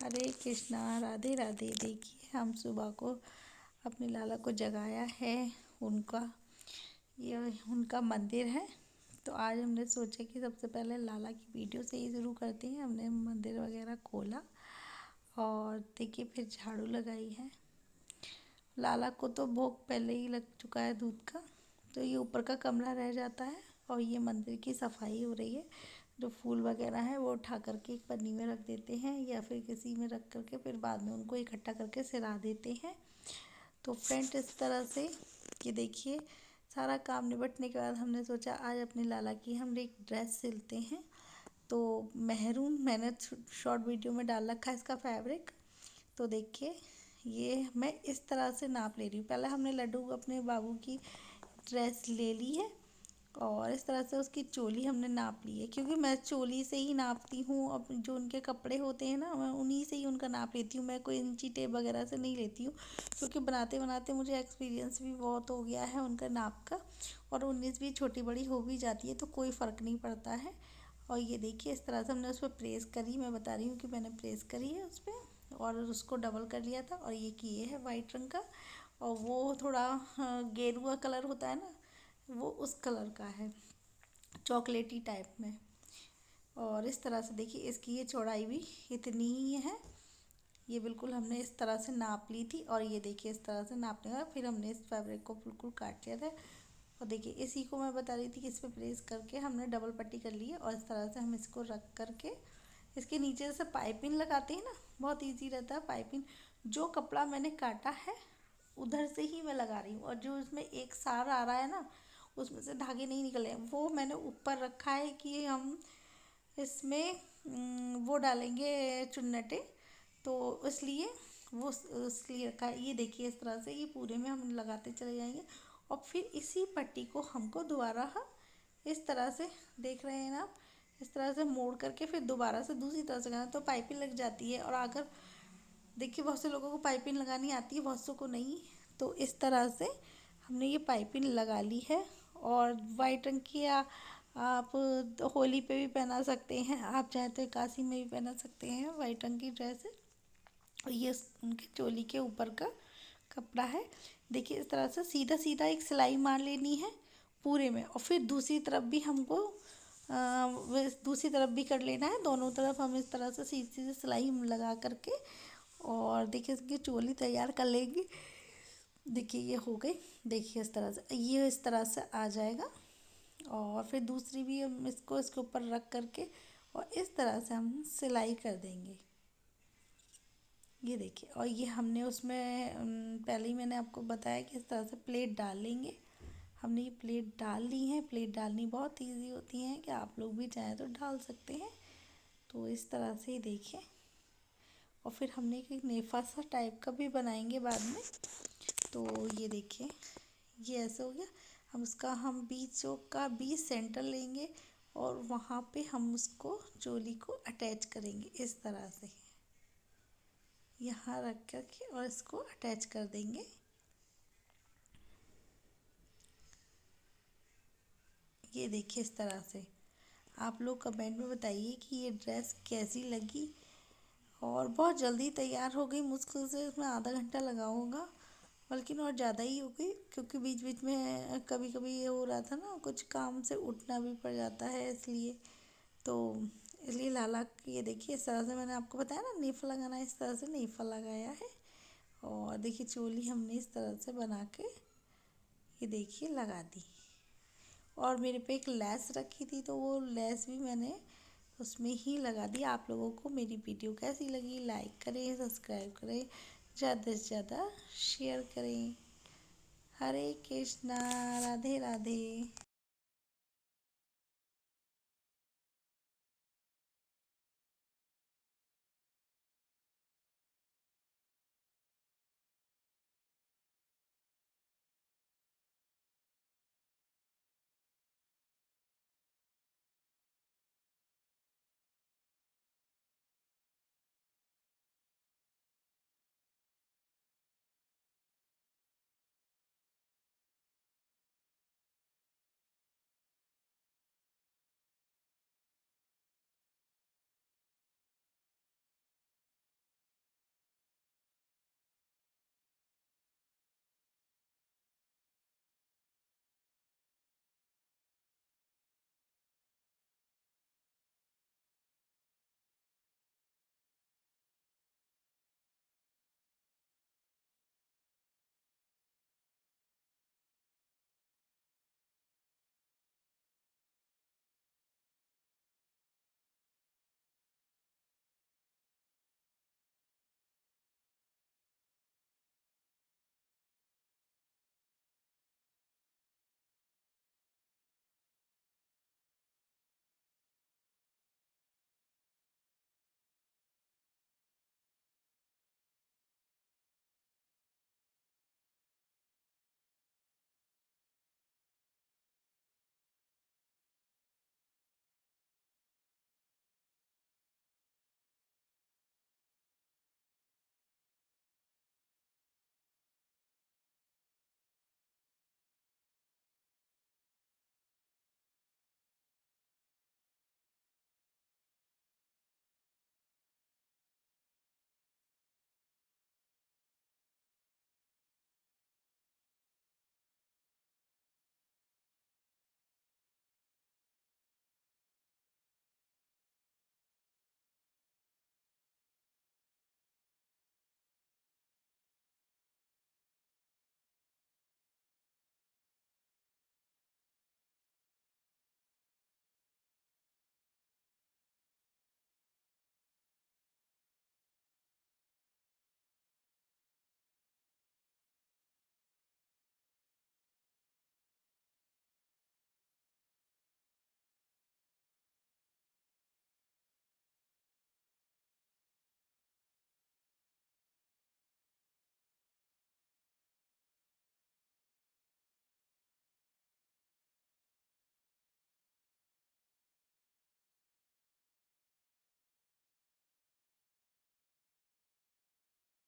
हरे कृष्णा, राधे राधे। देखिए हम सुबह को अपने लाला को जगाया है। उनका ये उनका मंदिर है, तो आज हमने सोचा कि सबसे पहले लाला की वीडियो से ही शुरू करते हैं। हमने मंदिर वगैरह खोला और देखिए फिर झाड़ू लगाई है। लाला को तो भोग पहले ही लग चुका है दूध का, तो ये ऊपर का कमरा रह जाता है और ये मंदिर की सफाई हो रही है। जो फूल वगैरह हैं वो उठा करके एक पन्नी में रख देते हैं या फिर किसी में रख करके फिर बाद में उनको इकट्ठा करके सिरा देते हैं। तो फ्रेंड इस तरह से ये देखिए सारा काम निपटने के बाद हमने सोचा आज अपने लाला की हम एक ड्रेस सिलते हैं। तो मेहरून मैंने शॉर्ट वीडियो में डाल रखा है इसका फैब्रिक। तो देखिए ये मैं इस तरह से नाप ले रही हूँ। पहले हमने लड्डू अपने बाबू की ड्रेस ले ली है और इस तरह से उसकी चोली हमने नाप ली है, क्योंकि मैं चोली से ही नापती हूँ। अब जो उनके कपड़े होते हैं ना, मैं उन्हीं से ही उनका नाप लेती हूँ। मैं कोई इंची टेप वगैरह से नहीं लेती हूँ, क्योंकि बनाते बनाते मुझे एक्सपीरियंस भी बहुत हो गया है उनका नाप का। और 19 भी छोटी बड़ी हो भी जाती है तो कोई फ़र्क नहीं पड़ता है। और ये देखिए इस तरह से हमने उस पर प्रेस करी। मैं बता रही हूँ कि मैंने प्रेस करी है उस पर और उसको डबल कर लिया था। और ये किए है वाइट रंग का, और वो थोड़ा गेरुआ कलर होता है ना, वो उस कलर का है, चॉकलेटी टाइप में। और इस तरह से देखिए इसकी ये चौड़ाई भी इतनी ही है। ये बिल्कुल हमने इस तरह से नाप ली थी और ये देखिए इस तरह से नापने का फिर हमने इस फैब्रिक को बिल्कुल काट लिया था। और देखिए इसी को मैं बता रही थी कि इस पर प्रेस करके हमने डबल पट्टी कर ली है और इस तरह से हम इसको रख करके इसके नीचे से पाइपिंग लगाते हैं ना, बहुत इजी रहता है पाइपिंग। जो कपड़ा मैंने काटा है उधर से ही मैं लगा रही हूँ, और जो इसमें एक सार आ रहा है ना, उसमें से धागे नहीं निकले हैं, वो मैंने ऊपर रखा है कि हम इसमें वो डालेंगे चुन्नटे, तो इसलिए वो इसलिए रखा है। ये देखिए इस तरह से ये पूरे में हम लगाते चले जाएंगे और फिर इसी पट्टी को हमको दोबारा इस तरह से, देख रहे हैं ना आप, इस तरह से मोड़ करके फिर दोबारा से दूसरी तरह से करना, तो पाइपिंग लग जाती है। और अगर देखिए बहुत से लोगों को पाइपिंग लगानी आती है, बहुत से को नहीं। तो इस तरह से हमने ये पाइपिंग लगा ली है। और वाइट रंग की आप होली पे भी पहना सकते हैं, आप चाहे तो काशी में भी पहना सकते हैं वाइट रंग की ड्रेस है। और ये उनके चोली के ऊपर का कपड़ा है। देखिए इस तरह से सीधा सीधा एक सिलाई मार लेनी है पूरे में, और फिर दूसरी तरफ भी हमको दूसरी तरफ भी कर लेना है। दोनों तरफ हम इस तरह से सीधी सीधी सिलाई लगा करके और देखिए इसकी चोली तैयार कर लेंगे। देखिए ये हो गई। देखिए इस तरह से ये इस तरह से आ जाएगा। और फिर दूसरी भी हम इसको इसके ऊपर रख करके और इस तरह से हम सिलाई कर देंगे। ये देखिए, और ये हमने उसमें पहले ही मैंने आपको बताया कि इस तरह से प्लेट डाल लेंगे। हमने ये प्लेट डाल ली है। प्लेट डालनी बहुत इजी होती है, कि आप लोग भी चाहें तो डाल सकते हैं। तो इस तरह से ही देखिए, और फिर हमने एक नेफा सा टाइप का भी बनाएंगे बाद में। तो ये देखिए ये ऐसे हो गया। हम बीचों का बीच सेंटर लेंगे और वहाँ पे हम उसको चोली को अटैच करेंगे इस तरह से, यहाँ रख करके और इसको अटैच कर देंगे। ये देखिए इस तरह से। आप लोग कमेंट में बताइए कि ये ड्रेस कैसी लगी। और बहुत जल्दी तैयार हो गई, मुश्किल से इसमें आधा घंटा लगा होगा, बल्कि और ज़्यादा ही हो गई, क्योंकि बीच बीच में कभी कभी ये हो रहा था ना, कुछ काम से उठना भी पड़ जाता है इसलिए। तो इसलिए लाला ये देखिए इस तरह से मैंने आपको बताया ना नेफा लगाना, इस तरह से नेफा लगाया है। और देखिए चोली हमने इस तरह से बना के ये देखिए लगा दी। और मेरे पे एक लेस रखी थी, तो वो लेस भी मैंने उसमें ही लगा दी। आप लोगों को मेरी वीडियो कैसी लगी, लाइक करें, सब्सक्राइब करें, ज़्यादा से ज़्यादा शेयर करें। हरे कृष्णा, राधे राधे।